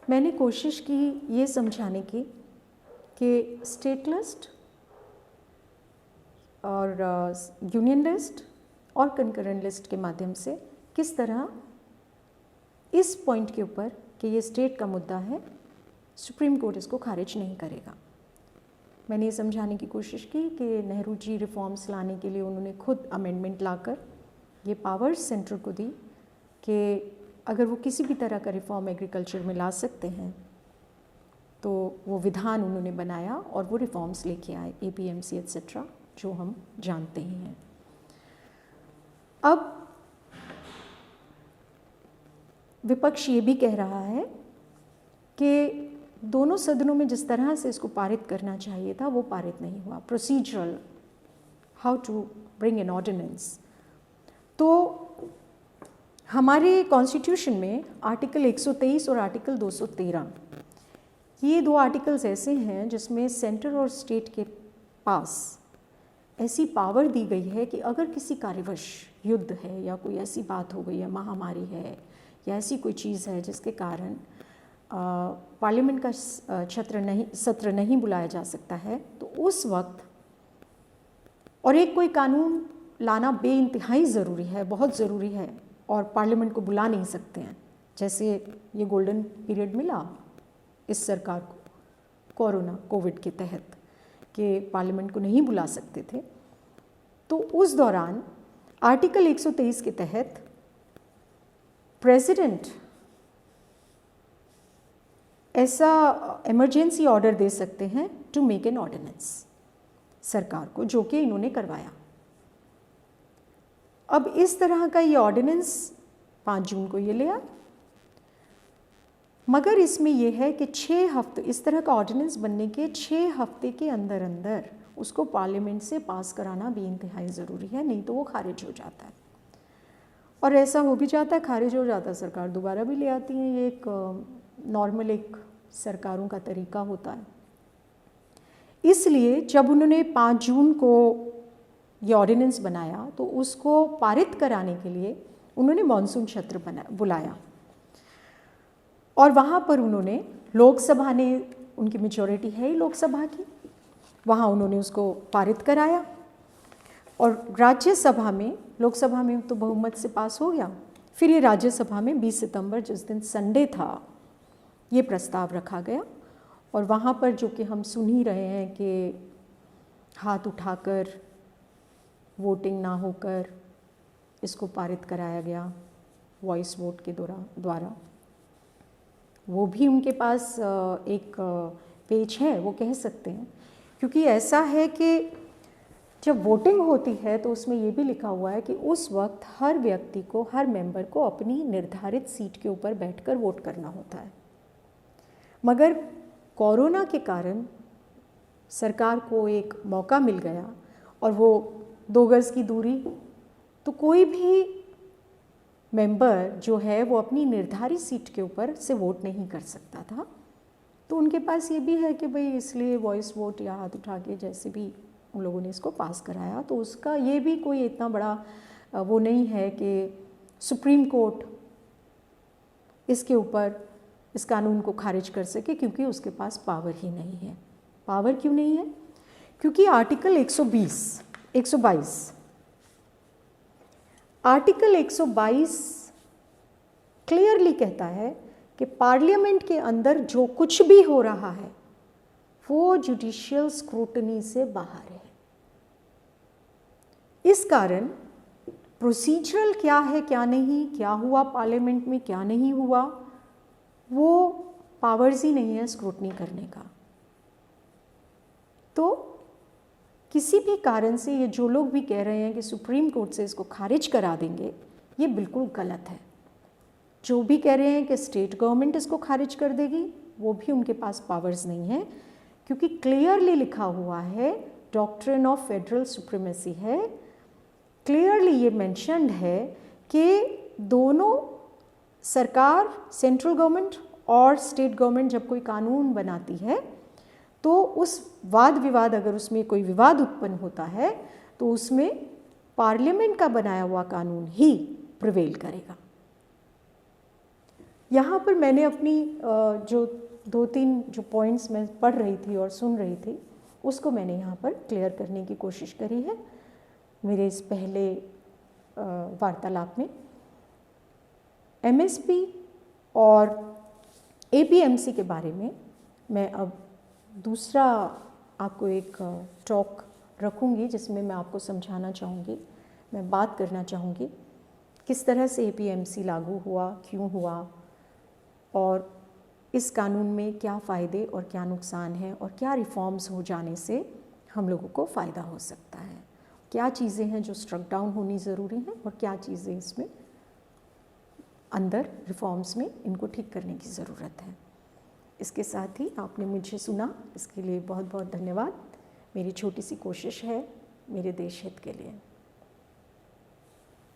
मैंने कोशिश की ये समझाने की कि स्टेट लिस्ट और यूनियन लिस्ट और कंकरेंट लिस्ट के माध्यम से किस तरह इस पॉइंट के ऊपर कि ये स्टेट का मुद्दा है, सुप्रीम कोर्ट इसको खारिज नहीं करेगा। मैंने ये समझाने की कोशिश की कि नेहरू जी रिफॉर्म्स लाने के लिए उन्होंने खुद अमेंडमेंट लाकर ये पावर्स सेंटर को दी कि अगर वो किसी भी तरह का रिफॉर्म एग्रीकल्चर में ला सकते हैं तो वो विधान उन्होंने बनाया और वो रिफॉर्म्स लेके आए, APMC एट्सेट्रा, जो हम जानते ही हैं। अब विपक्ष ये भी कह रहा है कि दोनों सदनों में जिस तरह से इसको पारित करना चाहिए था वो पारित नहीं हुआ। Procedural, how to bring an ordinance. तो हमारे कॉन्स्टिट्यूशन में आर्टिकल 123 और आर्टिकल 213, ये दो आर्टिकल्स ऐसे हैं जिसमें सेंटर और स्टेट के पास ऐसी पावर दी गई है कि अगर किसी कार्यवश युद्ध है या कोई ऐसी बात हो गई है, महामारी है या ऐसी कोई चीज़ है जिसके कारण पार्लियामेंट का सत्र नहीं बुलाया जा सकता है, तो उस वक्त और एक कोई कानून लाना बेइंतहाई ज़रूरी है, बहुत ज़रूरी है, और पार्लियामेंट को बुला नहीं सकते हैं। जैसे ये गोल्डन पीरियड मिला इस सरकार को कोविड के तहत कि पार्लियामेंट को नहीं बुला सकते थे, तो उस दौरान आर्टिकल 123 के तहत प्रेसिडेंट ऐसा इमरजेंसी ऑर्डर दे सकते हैं टू मेक एन ऑर्डिनेंस सरकार को, जो कि इन्होंने करवाया। अब इस तरह का ये ऑर्डिनेंस 5 जून को ये लिया, मगर इसमें यह है कि 6 हफ्ते, इस तरह का ऑर्डिनेंस बनने के 6 हफ्ते के अंदर अंदर उसको पार्लियामेंट से पास कराना भी इंतहाई ज़रूरी है, नहीं तो वो खारिज हो जाता है। और ऐसा हो भी जाता है, खारिज हो जाता है, सरकार दोबारा भी ले आती है। ये एक नॉर्मल एक सरकारों का तरीका होता है। इसलिए जब उन्होंने 5 जून को ये ऑर्डिनेंस बनाया तो उसको पारित कराने के लिए उन्होंने मॉनसून सत्र बुलाया, और वहाँ पर उन्होंने, लोकसभा ने, उनकी मेजॉरिटी है ही लोकसभा की, वहाँ उन्होंने उसको पारित कराया। और राज्यसभा में, लोकसभा में तो बहुमत से पास हो गया, फिर ये राज्यसभा में 20 सितंबर जिस दिन संडे था ये प्रस्ताव रखा गया, और वहाँ पर जो कि हम सुन ही रहे हैं कि हाथ उठाकर वोटिंग ना होकर इसको पारित कराया गया वॉइस वोट के द्वारा। वो भी उनके पास एक पेज है, वो कह सकते हैं, क्योंकि ऐसा है कि जब वोटिंग होती है तो उसमें ये भी लिखा हुआ है कि उस वक्त हर व्यक्ति को, हर मेंबर को अपनी निर्धारित सीट के ऊपर बैठकर वोट करना होता है। मगर कोरोना के कारण सरकार को एक मौका मिल गया और वो 2 गज की दूरी, तो कोई भी मेंबर जो है वो अपनी निर्धारित सीट के ऊपर से वोट नहीं कर सकता था। तो उनके पास ये भी है कि भाई इसलिए वॉइस वोट या हाथ उठा के जैसे भी उन लोगों ने इसको पास कराया, तो उसका ये भी कोई इतना बड़ा वो नहीं है कि सुप्रीम कोर्ट इसके ऊपर इस कानून को खारिज कर सके, क्योंकि उसके पास पावर ही नहीं है। पावर क्यों नहीं है? क्योंकि आर्टिकल 122 आर्टिकल 122 क्लियरली कहता है कि पार्लियामेंट के अंदर जो कुछ भी हो रहा है वो जुडिशियल स्क्रूटनी से बाहर है। इस कारण प्रोसीजरल क्या है, क्या नहीं, क्या हुआ पार्लियामेंट में, क्या नहीं हुआ, वो पावर्स ही नहीं है स्क्रूटनी करने का। तो किसी भी कारण से ये जो लोग भी कह रहे हैं कि सुप्रीम कोर्ट से इसको खारिज करा देंगे, ये बिल्कुल गलत है। जो भी कह रहे हैं कि स्टेट गवर्नमेंट इसको खारिज कर देगी, वो भी उनके पास पावर्स नहीं है, क्योंकि क्लियरली लिखा हुआ है, डॉक्ट्रिन ऑफ फेडरल सुप्रीमेसी है, क्लियरली ये मेंशन्ड है कि दोनों सरकार, सेंट्रल गवर्नमेंट और स्टेट गवर्नमेंट जब कोई कानून बनाती है तो उस वाद विवाद, अगर उसमें कोई विवाद उत्पन्न होता है तो उसमें पार्लियामेंट का बनाया हुआ कानून ही प्रिवेल करेगा। यहाँ पर मैंने अपनी जो 2-3 जो पॉइंट्स मैं पढ़ रही थी और सुन रही थी उसको मैंने यहाँ पर क्लियर करने की कोशिश करी है मेरे इस पहले वार्तालाप में। एमएसपी और एपीएमसी के बारे में मैं अब दूसरा आपको एक टॉक रखूँगी जिसमें मैं आपको समझाना चाहूँगी, मैं बात करना चाहूँगी किस तरह से एपीएमसी लागू हुआ, क्यों हुआ और इस कानून में क्या फ़ायदे और क्या नुकसान हैं और क्या रिफॉर्म्स हो जाने से हम लोगों को फ़ायदा हो सकता है, क्या चीज़ें हैं जो स्ट्रक डाउन होनी ज़रूरी हैं और क्या चीज़ें इसमें अंदर रिफॉर्म्स में इनको ठीक करने की ज़रूरत है। इसके साथ ही आपने मुझे सुना, इसके लिए बहुत बहुत धन्यवाद। मेरी छोटी सी कोशिश है मेरे देश हित के लिए।